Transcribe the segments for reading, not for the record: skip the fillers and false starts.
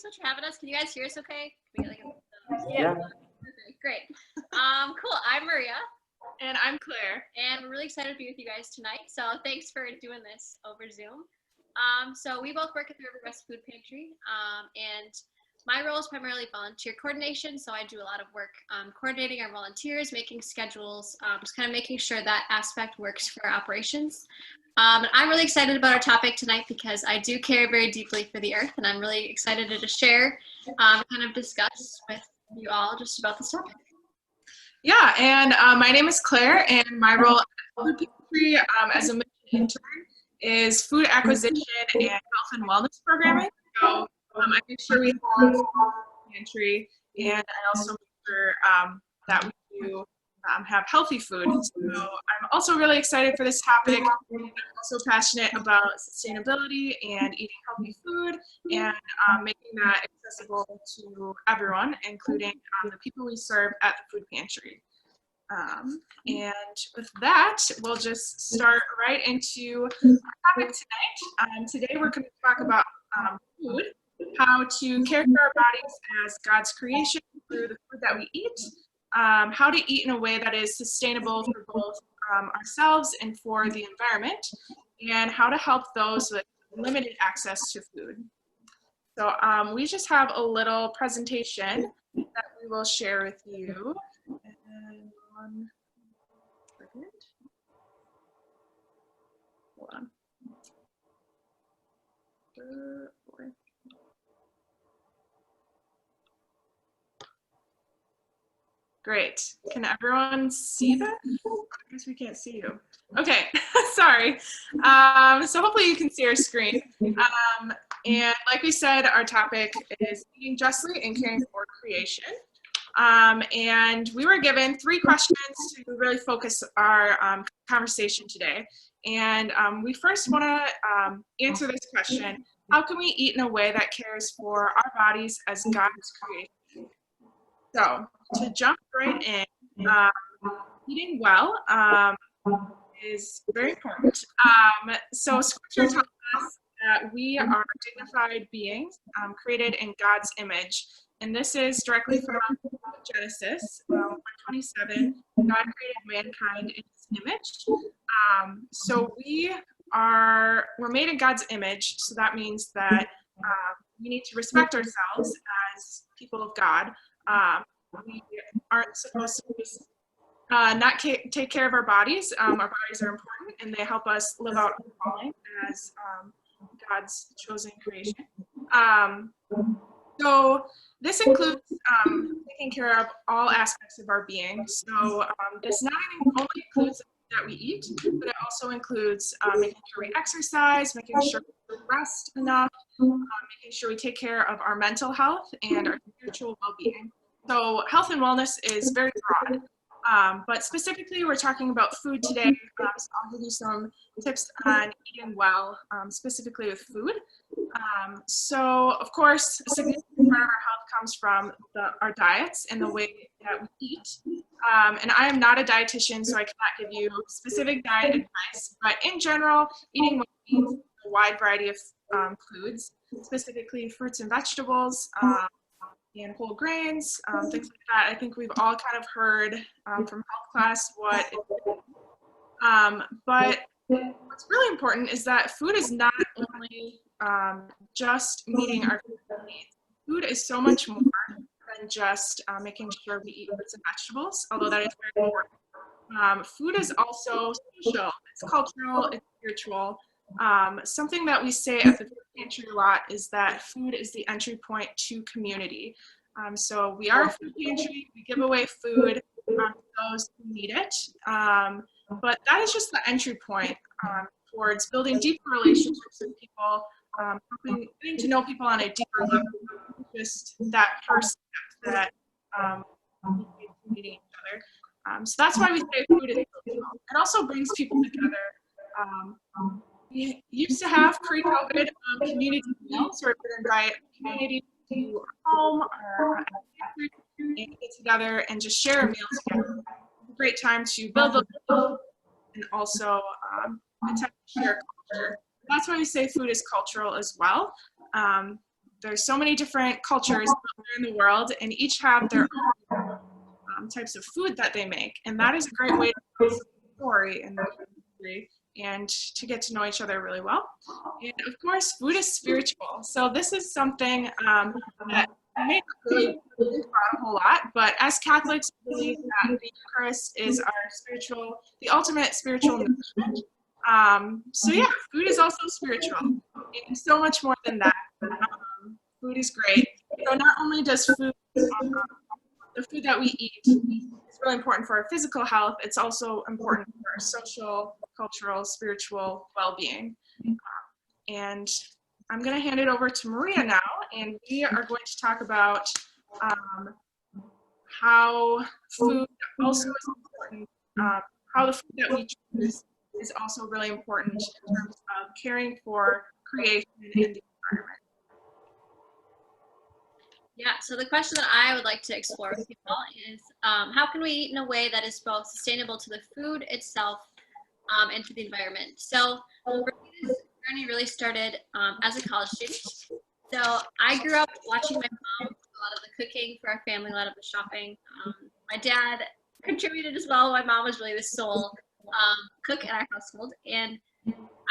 so much for having us. Can you guys hear us okay? Can we get Yeah. Okay, great. Cool. I'm Maria. And I'm Claire. And we're really excited to be with you guys tonight. So thanks for doing this over Zoom. So we both work at the Riverwest Food Pantry. And my role is primarily volunteer coordination. So I do a lot of work coordinating our volunteers, making schedules, just kind of making sure that aspect works for our operations. And I'm really excited about our topic tonight because I do care very deeply for the earth, and I'm really excited to just share, kind of discuss with you all just about this topic. Yeah, and my name is Claire, and my role at the Food Pantry as a mission intern is food acquisition and health and wellness programming. So I make sure we have a pantry, and I also make sure that we do have healthy food. So I'm also really excited for this topic. I'm also passionate about sustainability and eating healthy food and making that accessible to everyone, including the people we serve at the food pantry. And with that, we'll just start right into our topic tonight. Today we're going to talk about food, how to care for our bodies as God's creation through the food that we eat, how to eat in a way that is sustainable for both ourselves and for the environment, and how to help those with limited access to food. So we just have a little presentation that we will share with you. And 1 second. Hold on. Great. Can everyone see that? I guess we can't see you. Okay, sorry. So hopefully you can see our screen. And like we said, our topic is eating justly and caring for creation. And we were given 3 questions to really focus our conversation today. And we first want to answer this question: how can we eat in a way that cares for our bodies as God's creation? So to jump right in, eating well is very important. So Scripture tells us that we are dignified beings created in God's image. And this is directly from Genesis 1:27. God created mankind in his image. So we're made in God's image. So that means that we need to respect ourselves as people of God. We aren't supposed to not take care of our bodies. Our bodies are important, and they help us live out our calling as God's chosen creation. So this includes taking care of all aspects of our being. So this not only includes that we eat, but it also includes making sure we exercise, making sure we rest enough, making sure we take care of our mental health and our spiritual well-being. So health and wellness is very broad, but specifically we're talking about food today. So I'll give you some tips on eating well, specifically with food. So of course, a significant part of our health comes from our diets and the way that we eat. And I am not a dietitian, so I cannot give you specific diet advice, but in general, eating well means a wide variety of foods, specifically fruits and vegetables, and whole grains, things like that. I think we've all kind of heard from health class what it is. But what's really important is that food is not only just meeting our needs. Food is so much more than just making sure we eat fruits and vegetables, although that is very important. Food is also social, it's cultural, it's spiritual. Something that we say at the food pantry a lot is that food is the entry point to community. So we are a food pantry, we give away food to those who need it, but that is just the entry point towards building deeper relationships with people, getting to know people on a deeper level, just that first step that meeting each other. So that's why we say food is social. It also brings people together. We used to have pre-COVID community meals where we would invite community to our home or and get together and just share a meal together. It's a great time to build the love and also a time to share culture. That's why we say food is cultural as well. there's so many different cultures in the world, and each have their own types of food that they make, and that is a great way to tell a story in the country and to get to know each other really well. And of course, food is spiritual. So this is something that we may not really think about a whole lot, but as Catholics, we believe that the Eucharist is the ultimate spiritual nourishment. So yeah, food is also spiritual, and so much more than that. Food is great. So not only does food, the food that we eat is really important for our physical health, it's also important for our social, cultural, spiritual well-being. And I'm going to hand it over to Maria now, and we are going to talk about how food also is important, how the food that we choose is also really important in terms of caring for creation and the environment. Yeah, so the question that I would like to explore with you all is how can we eat in a way that is both sustainable to the food itself and to the environment? So for me, this journey really started as a college student. So I grew up watching my mom do a lot of the cooking for our family, a lot of the shopping. My dad contributed as well. My mom was really the sole cook in our household. And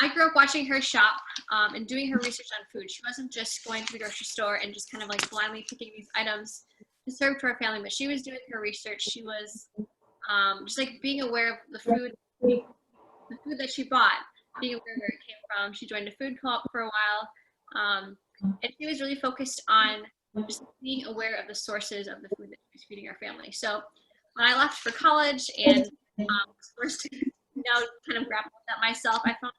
I grew up watching her shop and doing her research on food. She wasn't just going to the grocery store and just kind of like blindly picking these items to serve to our family, but she was doing her research. She was just like being aware of the food that she bought, being aware of where it came from. She joined a food co-op for a while, and she was really focused on just being aware of the sources of the food that she was feeding our family. So when I left for college and was forced to kind of grapple with that myself, I found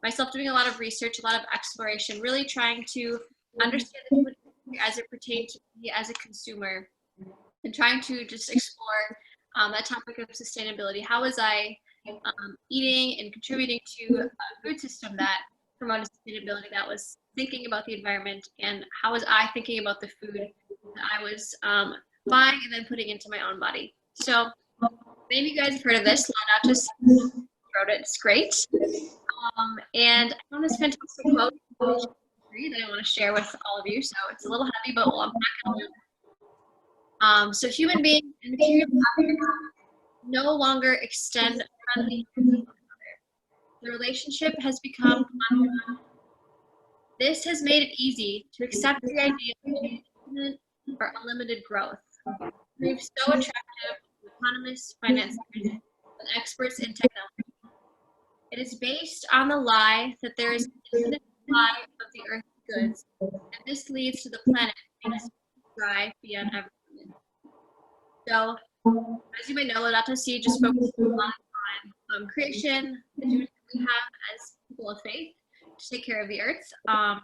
myself doing a lot of research, a lot of exploration, really trying to understand the food as it pertained to me as a consumer, and trying to just explore that topic of sustainability. How was I eating and contributing to a food system that promoted sustainability, that was thinking about the environment, and how was I thinking about the food that I was buying and then putting into my own body. So maybe you guys have heard of this. Laudato wrote it. It's great. And I found this fantastic quote that I want to share with all of you. So it's a little heavy, but we'll unpack it. So human beings and material objects no longer extend friendly to each other. The relationship has become unbalanced. This has made it easy to accept the idea of infinite or unlimited growth. Proves so attractive to economists, financiers, and experts in technology. It is based on the lie that there is an infinite supply of the earth's goods, and this leads to the planet being dry beyond ever limit. So, as you may know, Laudato Si just focuses a lot on creation, the duty that we have as people of faith to take care of the earth. And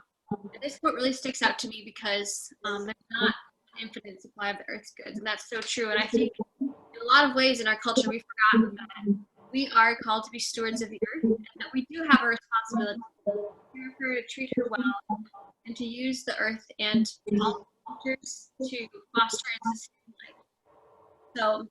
this quote really sticks out to me because there's not an infinite supply of the earth's goods, and that's so true. And I think in a lot of ways in our culture, we've forgotten that we are called to be stewards of the earth, and that we do have a responsibility to care for her, to treat her well, and to use the earth and all cultures to foster and sustain life. So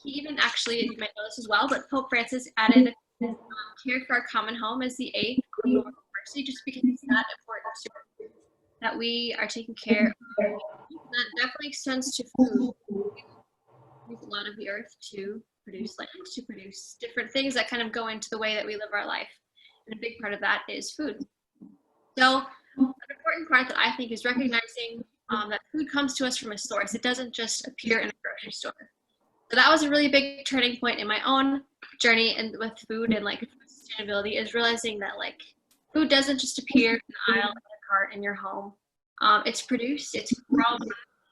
he even actually, you might know this as well, but Pope Francis added care for our common home as the 8th global mercy, just because it's that important to us, that we are taking care of. That definitely extends to food. We use a lot of the earth to produce land, to produce different things that kind of go into the way that we live our life. And a big part of that is food. So an important part that I think is recognizing that food comes to us from a source. It doesn't just appear in a grocery store. So that was a really big turning point in my own journey and with food and like sustainability, is realizing that like food doesn't just appear in the aisle in a cart in your home. It's produced, it's grown,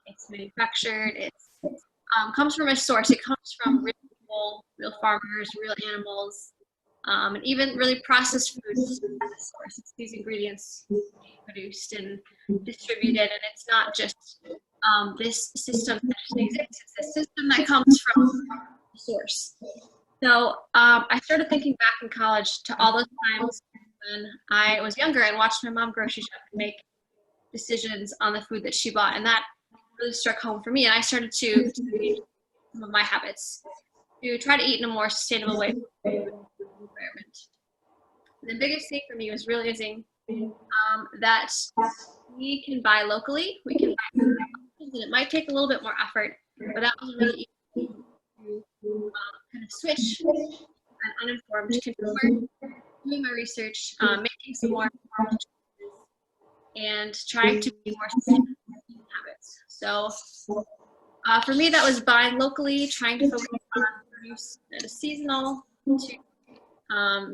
it's manufactured, it's comes from a source. It comes from real people, real farmers, real animals, and even really processed foods as a source. It's these ingredients being produced and distributed, and it's not just this system that just exists. It's a system that comes from the source. So I started thinking back in college to all those times when I was younger and watched my mom grocery shop and make decisions on the food that she bought, and that really struck home for me. And I started to change some of my habits to try to eat in a more sustainable way for the environment. The biggest thing for me was realizing that we can buy locally. We can buy options, and it might take a little bit more effort, but that was really easy to kind of switch an uninformed consumer, doing my research, making some more informed choices, and trying to be more sustainable habits. So for me, that was buying locally, trying to focus on produce that is seasonal, to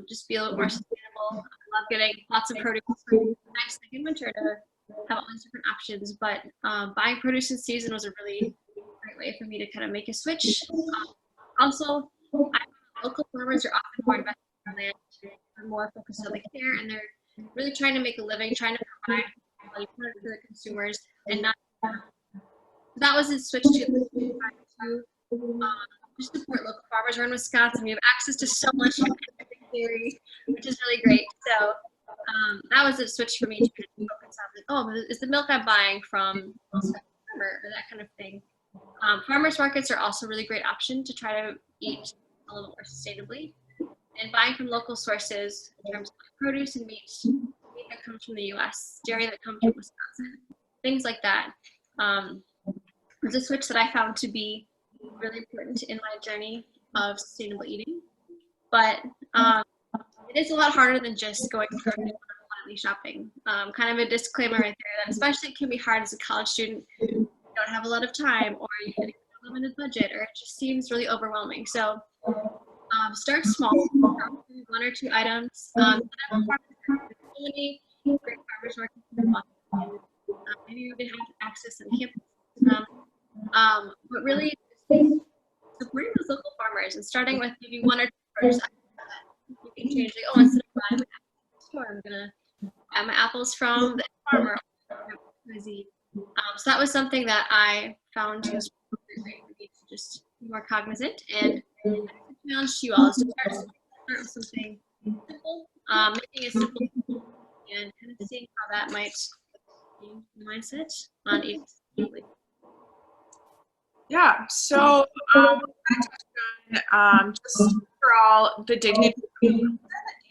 just be a little more sustainable. I love getting lots of produce. It's nice like in winter to have all these different options, but buying produce in season was a really great way for me to kind of make a switch. Also, local farmers are often more invested in their land, they're more focused on the care, and they're really trying to make a living, trying to provide quality product for the consumers, and not. That was a switch to just support local farmers. We're in Wisconsin. We have access to so much dairy, which is really great. So that was a switch for me to kind of focus on, like, oh, is the milk I'm buying from or that kind of thing. Farmers markets are also a really great option to try to eat a little more sustainably. And buying from local sources in terms of produce and meat that comes from the U.S., dairy that comes from Wisconsin, things like that. Was a switch that I found to be really important in my journey of sustainable eating. But it is a lot harder than just going grocery blindly shopping. Kind of a disclaimer right there that especially it can be hard as a college student. You don't have a lot of time, or you get a limited budget, or it just seems really overwhelming. So start small, one or two items. So many great farmers markets. Maybe you didn't have access on campus. But really supporting those local farmers and starting with maybe one or two produce you can change, like, oh, instead of buying my apples from the store, I'm gonna buy my apples from the farmer. So that was something that I found was really great for me to just be more cognizant, and the challenge to you all is to start with something simple, making it simple, and kind of seeing how that might change the mindset on eating sustainably. Yeah, so just overall the dignity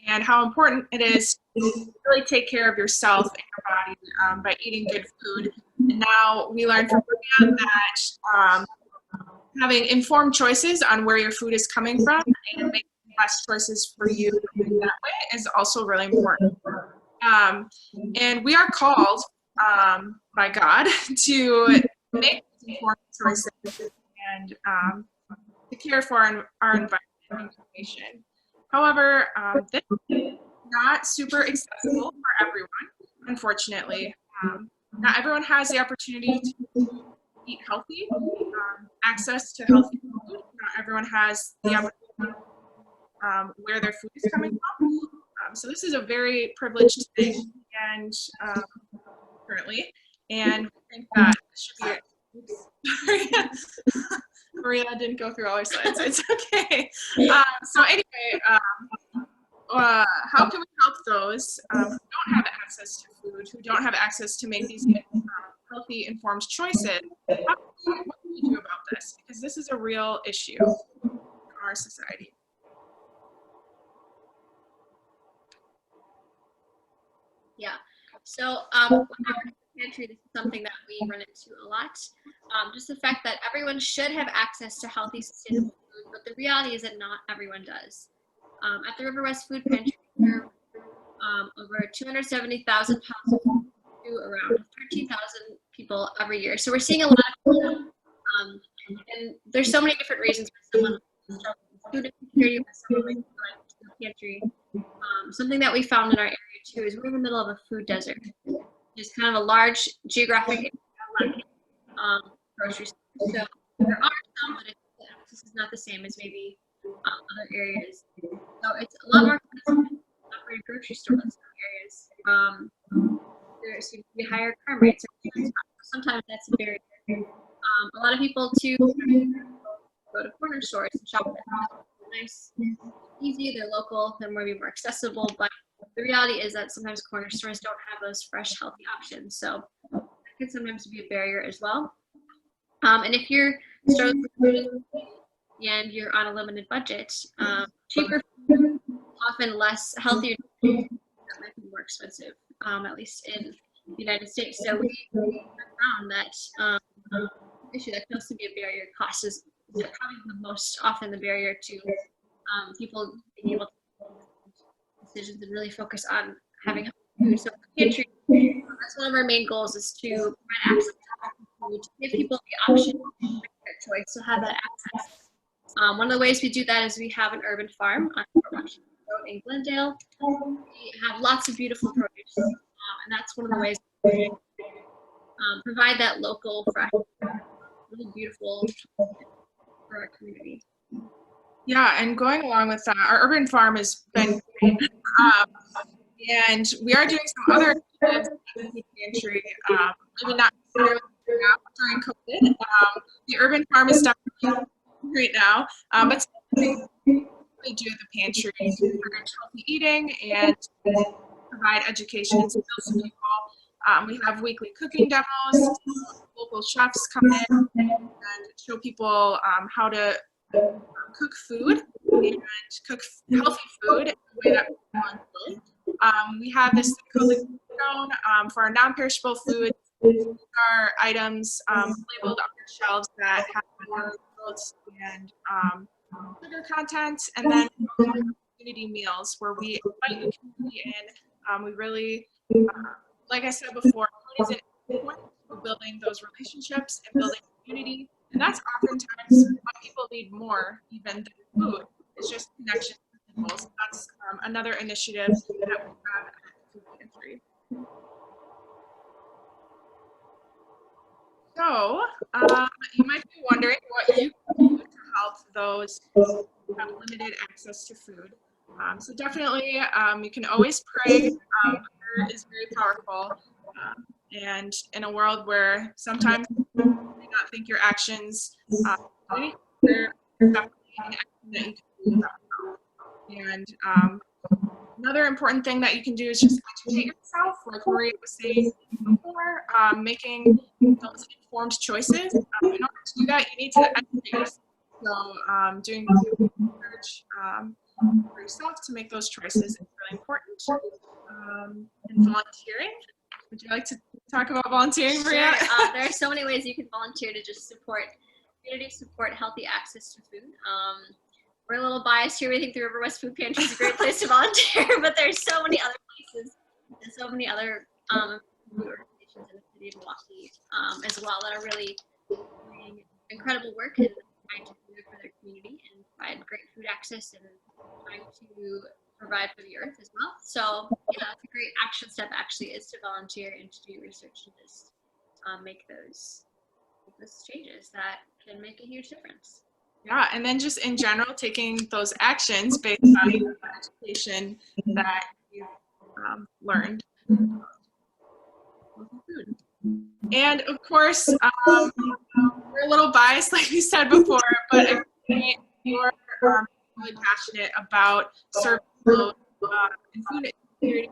and how important it is to really take care of yourself and your body by eating good food. And now we learned from Maria that having informed choices on where your food is coming from and making the best choices for you in that way is also really important. And we are called by God to make informed choices and to care for our environment and creation. However, this is not super accessible for everyone, unfortunately. Not everyone has the opportunity to eat healthy, access to healthy food. Not everyone has the opportunity where their food is coming from. So this is a very privileged thing, and currently, and I think that this should be. Maria didn't go through all her slides. It's okay. So anyway, how can we help those who don't have access to food, who don't have access to make these healthy, informed choices? What can we do about this? Because this is a real issue in our society. Yeah. So pantry, this is something that we run into a lot. Just the fact that everyone should have access to healthy, sustainable food, but the reality is that not everyone does. At the Riverwest Food Pantry, we're over 270,000 pounds of food to around 13,000 people every year. So we're seeing a lot of people, and there's so many different reasons for someone struggling with food insecurity, with someone like the pantry. Something that we found in our area too is we're in the middle of a food desert. Just kind of a large geographic grocery store. So there are some, but the access is not the same as maybe other areas. So it's a lot more expensive to operate a grocery store in some areas. There seems to be higher crime rates. Sometimes that's a barrier. A lot of people too go to corner stores and shop at them. They're nice, easy, they're local, they're maybe more accessible, but the reality is that sometimes corner stores don't have those fresh, healthy options. So that can sometimes be a barrier as well. And if you're struggling with food and you're on a limited budget, cheaper food, often less healthier, that might be more expensive. at least in the United States. So we found that issue that tends to be a barrier. Cost is probably the most often the barrier to people being able to make decisions and really focus on having healthy food. So pantry, that's one of our main goals, is to provide access to food, to give people the option to make their choice, to have that access. One of the ways we do that is we have an urban farm on Road in Glendale. We have lots of beautiful produce, and that's one of the ways we provide that local, fresh, really beautiful for our community. Yeah, and going along with that, our urban farm has been great. And we are doing some other initiatives in the pantry, maybe not necessarily now during COVID. The urban farm is definitely right now, but something we do at the pantry is encourage healthy eating and provide education and skills to people. We have weekly cooking demos. Local chefs come in and show people how to cook food and cook healthy food in a way that people enjoy. We have this thing called the zone for our non-perishable food. These are items labeled on our shelves that have results and sugar content, and then community meals where we invite the community in. We really, like I said before, food is important for building those relationships and building community, and that's oftentimes what people need more even than food. It's just connection with people. So that's another initiative that we have at the Food Pantry. So you might be wondering what you can do to help those who have limited access to food. So definitely you can always pray. Prayer is very powerful. And in a world where sometimes you may not think your actions there's definitely an action that you can do. And another important thing that you can do is just educate yourself, like Maria was saying before, making those informed choices. In order to do that, you need to educate yourself. So doing research for yourself to make those choices is really important. And volunteering. Would you like to talk about volunteering, Maria? Sure. There are so many ways you can volunteer to just support community, support healthy access to food. We're a little biased here. We think the Riverwest Food Pantry is a great place to volunteer, but there's so many other places and so many other food organizations in the city of Milwaukee as well that are really doing incredible work and trying to do for their community and provide great food access and trying to provide for the earth as well. So yeah, that's a great action step actually, is to volunteer and to do research and just make those changes that can make a huge difference. Yeah, and then just in general, taking those actions based on the education that you've learned. Food. And of course, we're a little biased, like we said before, but if you're really passionate about serving and food insecurity,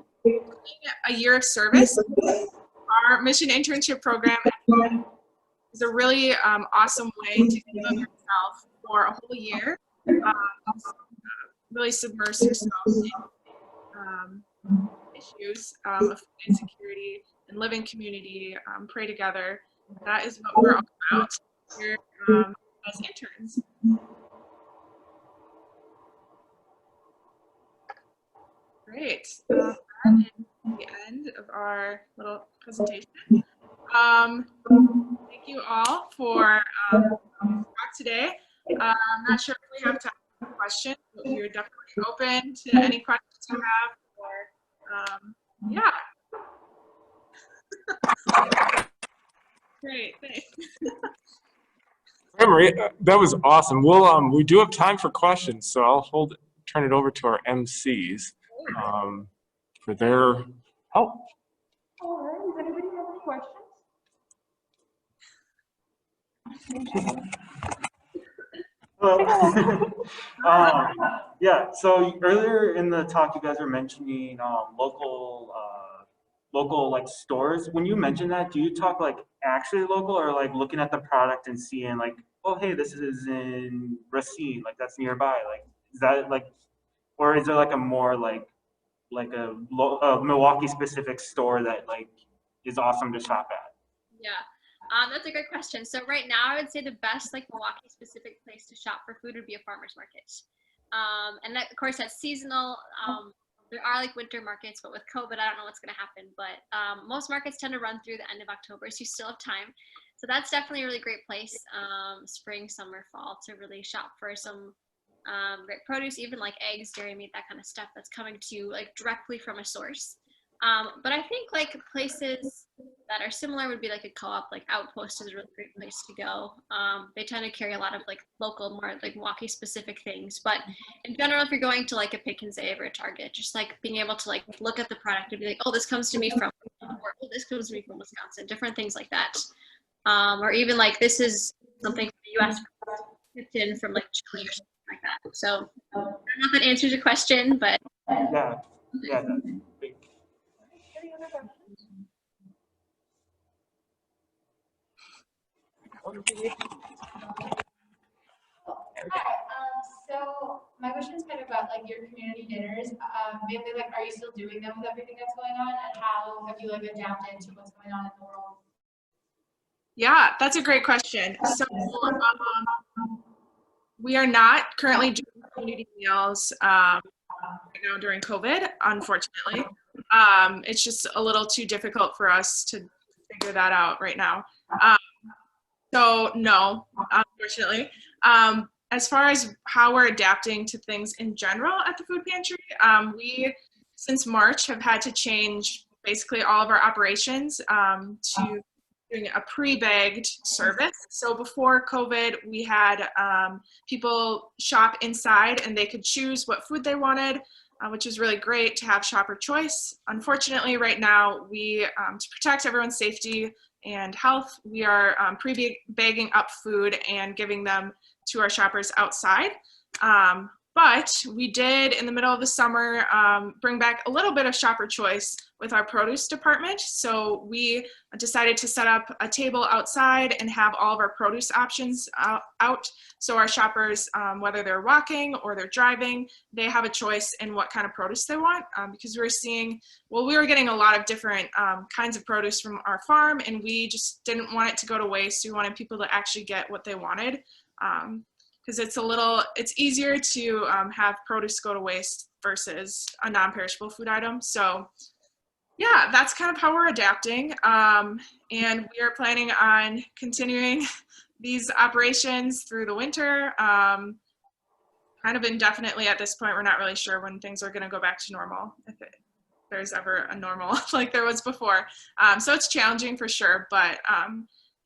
a year of service, our mission internship program is a really awesome way to think of yourself for a whole year. Really submerge yourself in issues of food insecurity and live in community, pray together. That is what we're all about here as interns. Great. That is the end of our little presentation. Thank you all for talk today. I'm not sure if we have time for questions, but we're definitely open to any questions you have. Or, yeah. Great, thanks. Hey, Maria, that was awesome. We'll we do have time for questions, so I'll turn it over to our MCs for their help. All right, does anybody have any questions? Hello. Yeah, so earlier in the talk, you guys were mentioning local like stores. When you mention that, do you talk like actually local or like looking at the product and seeing like, oh, hey, this is in Racine, like that's nearby. Like, is that like, or is there like a more like, a Milwaukee specific store that like is awesome to shop at? Yeah, that's a great question. So right now, I would say the best like Milwaukee specific place to shop for food would be a farmer's market. And that, of course, that's seasonal. There are like winter markets, but with COVID, I don't know what's going to happen. But most markets tend to run through the end of October, so you still have time. So that's definitely a really great place, spring, summer, fall, to really shop for some great produce, even like eggs, dairy, meat, that kind of stuff that's coming to you like directly from a source. But I think like places that are similar would be like a co-op, like Outpost is a really great place to go. They tend to carry a lot of like local, more like Milwaukee specific things. But in general, if you're going to like a Pick and Save or a Target, just like being able to like look at the product and be like, oh, this comes to me from, or oh, this comes to me from Wisconsin, different things like that. Or even like this is something from the U.S. shipped in from like Chile or something like that. So I don't know if that answers your question, but Yeah, that's big. Any other questions? Hi, so my question is kind of about like your community dinners. Mainly like, are you still doing them with everything that's going on, and how have you like adapted to what's going on in the world? Yeah, that's a great question. So we are not currently doing community meals right now during COVID, unfortunately. It's just a little too difficult for us to figure that out right now. So no, unfortunately. As far as how we're adapting to things in general at the food pantry, we, since March, have had to change basically all of our operations to doing a pre-bagged service. So before COVID, we had people shop inside and they could choose what food they wanted, which is really great to have shopper choice. Unfortunately, right now, we, to protect everyone's safety and health, we are pre-bagging up food and giving them to our shoppers outside. But we did, in the middle of the summer, bring back a little bit of shopper choice with our produce department. So we decided to set up a table outside and have all of our produce options out. So our shoppers, whether they're walking or they're driving, they have a choice in what kind of produce they want. Because we were seeing, well, we were getting a lot of different kinds of produce from our farm, and we just didn't want it to go to waste. We wanted people to actually get what they wanted. Because it's easier to have produce go to waste versus a non-perishable food item. So yeah, that's kind of how we're adapting. And we are planning on continuing these operations through the winter, kind of indefinitely at this point. We're not really sure when things are gonna go back to normal, if there's ever a normal like there was before. So it's challenging for sure, but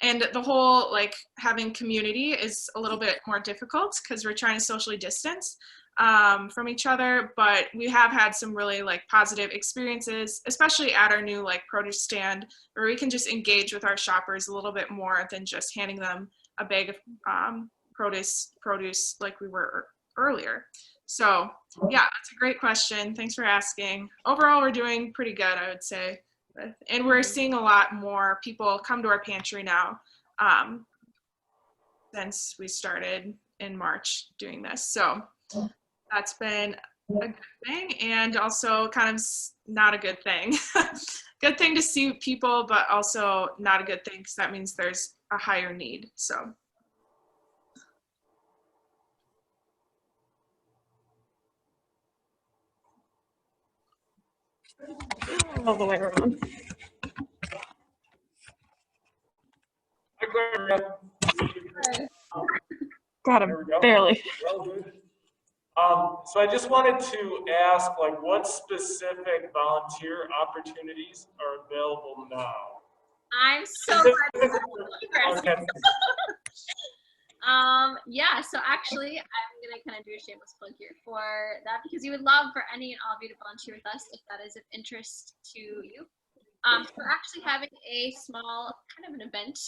and the whole like having community is a little bit more difficult because we're trying to socially distance from each other, but we have had some really like positive experiences, especially at our new like produce stand, where we can just engage with our shoppers a little bit more than just handing them a bag of produce like we were earlier. So yeah, that's a great question. Thanks for asking. Overall, we're doing pretty good, I would say. And we're seeing a lot more people come to our pantry now since we started in March doing this. So that's been a good thing, and also kind of not a good thing. Good thing to see people, but also not a good thing because that means there's a higher need. So. All the way around. Got him, There we go. barely. Well, good. So I just wanted to ask, like, what specific volunteer opportunities are available now? I'm so glad you're Okay. Yeah, so actually, I'm gonna kind of do a shameless plug here for that, because we would love for any and all of you to volunteer with us if that is of interest to you. So we're actually having a small kind of an event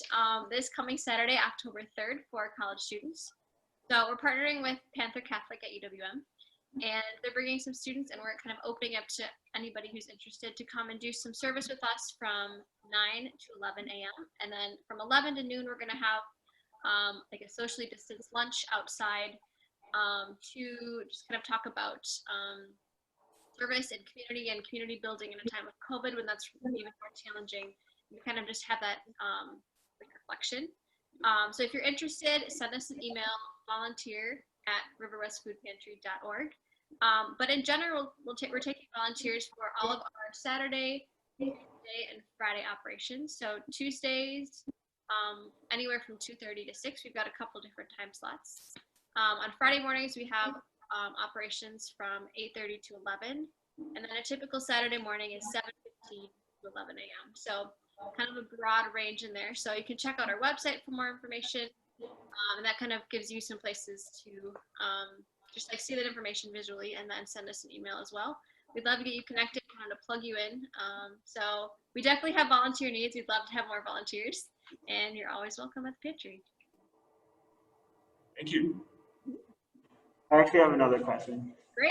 this coming Saturday, October 3rd, for college students. So we're partnering with Panther Catholic at UWM, and they're bringing some students, and we're kind of opening up to anybody who's interested to come and do some service with us from 9 to 11 a.m. And then from 11 to noon, we're gonna have like a socially distanced lunch outside to just kind of talk about service and community building in a time of COVID when that's even more challenging. We kind of just have that like reflection. So if you're interested, send us an email, volunteer@riverwestfoodpantry.org. But in general, we're taking volunteers for all of our Saturday, Tuesday, and Friday operations. So Tuesdays, anywhere from 2:30 to 6. We've got a couple different time slots. On Friday mornings, we have operations from 8:30 to 11. And then a typical Saturday morning is 7:15 to 11 a.m. So kind of a broad range in there. So you can check out our website for more information. And that kind of gives you some places to just like see that information visually and then send us an email as well. We'd love to get you connected, kind of plug you in. So we definitely have volunteer needs. We'd love to have more volunteers, and you're always welcome at the pantry. Thank you. I actually have another question. Great.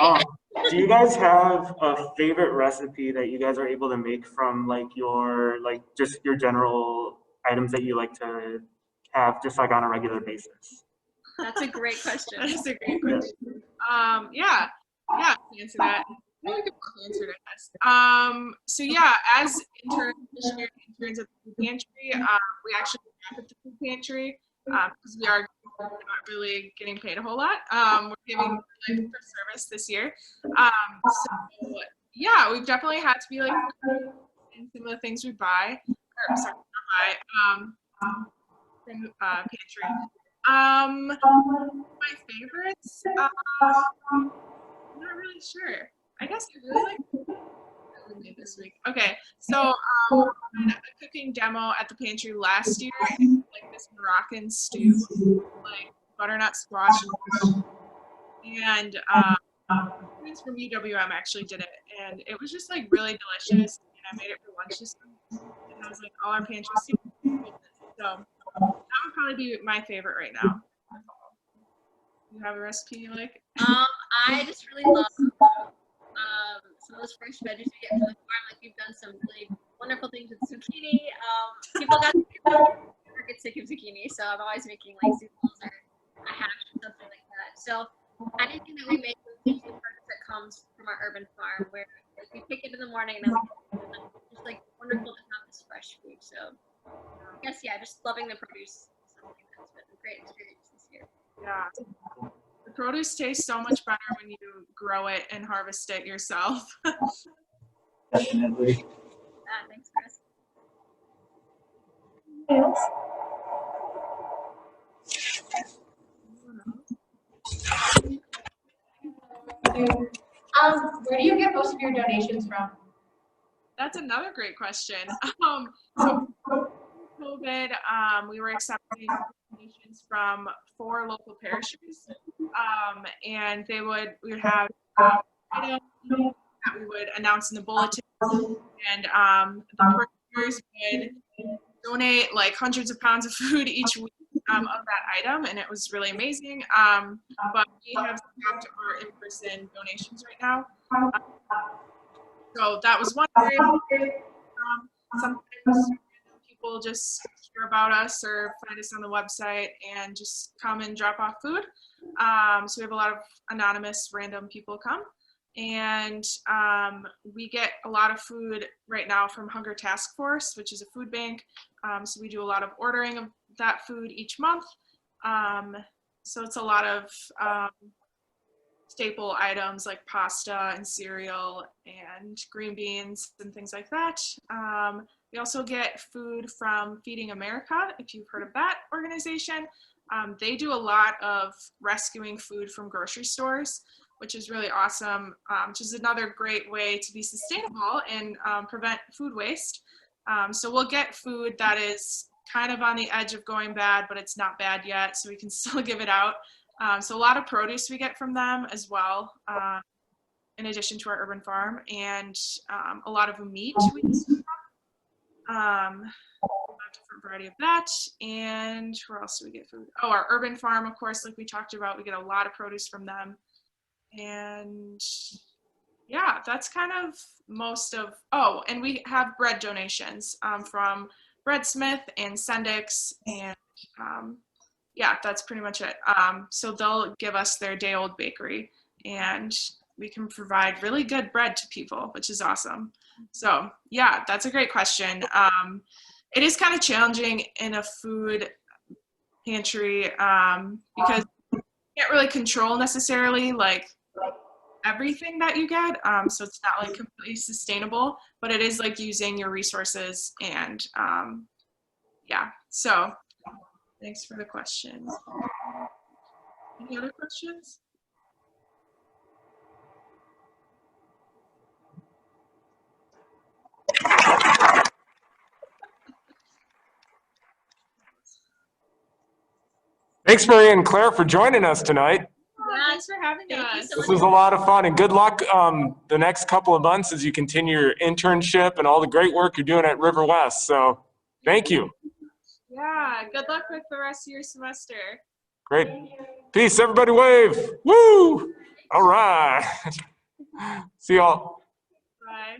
Do you guys have a favorite recipe that you guys are able to make from like your just your general items that you like to have just like on a regular basis? That's a great question. That is a great question. Yeah, to answer that. I feel like I can answer that. So yeah, as interns at the food pantry, we actually work at the food pantry because we are not really getting paid a whole lot. We're giving for service this year. So yeah, we've definitely had to be like in some of the things we buy, or sorry, not buy, from pantry. My favorites, I'm not really sure. I guess I really like what we made this week. Okay, so we had a cooking demo at the pantry last year, like this Moroccan stew, like butternut squash, and students from UWM actually did it, and it was just like really delicious. And I made it for lunch this week, and I was like, all our pantry students did this. So that would probably be my favorite right now. You have a recipe you like? I just really love some of those fresh veggies we get from the farm. Like we've done some really wonderful things with zucchini. People get sick of zucchini, so I'm always making like zoodles or a hash or something like that. So anything that we make with the produce that comes from our urban farm, where like, we pick it in the morning and then it's just like wonderful to have this fresh food. So I guess just loving the produce. Something that's been a great experience this year. Yeah. The produce tastes so much better when you grow it and harvest it yourself. Definitely. Thanks, Chris. Yes. Where do you get most of your donations from? That's another great question. So COVID, we were accepting donations from 4 local parishes, and we would have items that we would announce in the bulletin, and the parishioners would donate like hundreds of pounds of food each week of that item, and it was really amazing. But we have stopped our in-person donations right now. So that was one area. Sometimes people just hear about us or find us on the website and just come and drop off food. So we have a lot of anonymous random people come. And we get a lot of food right now from Hunger Task Force, which is a food bank. So we do a lot of ordering of that food each month. So it's a lot of staple items like pasta and cereal and green beans and things like that. We also get food from Feeding America, if you've heard of that organization. They do a lot of rescuing food from grocery stores, which is really awesome, which is another great way to be sustainable and prevent food waste. So we'll get food that is kind of on the edge of going bad, but it's not bad yet, so we can still give it out. So a lot of produce we get from them as well, in addition to our urban farm, and a lot of meat we get from them. A different variety of that. And where else do we get food? Oh, our urban farm, of course, like we talked about, we get a lot of produce from them. And yeah, that's kind of most of, oh, and we have bread donations from Breadsmith and Sendix, and yeah, that's pretty much it. So they'll give us their day-old bakery, and we can provide really good bread to people, which is awesome. So yeah, that's a great question. It is kind of challenging in a food pantry because you can't really control necessarily like everything that you get. So it's not like completely sustainable, but it is like using your resources and yeah. So thanks for the question. Any other questions? Thanks, Maria and Claire, for joining us tonight. Yeah, thanks for having Thank you us. so This much. was a lot of fun, and good luck the next couple of months as you continue your internship and all the great work you're doing at Riverwest. So thank you. Yeah, good luck with the rest of your semester. Great. Peace, everybody wave. Woo! All right. See y'all. Bye.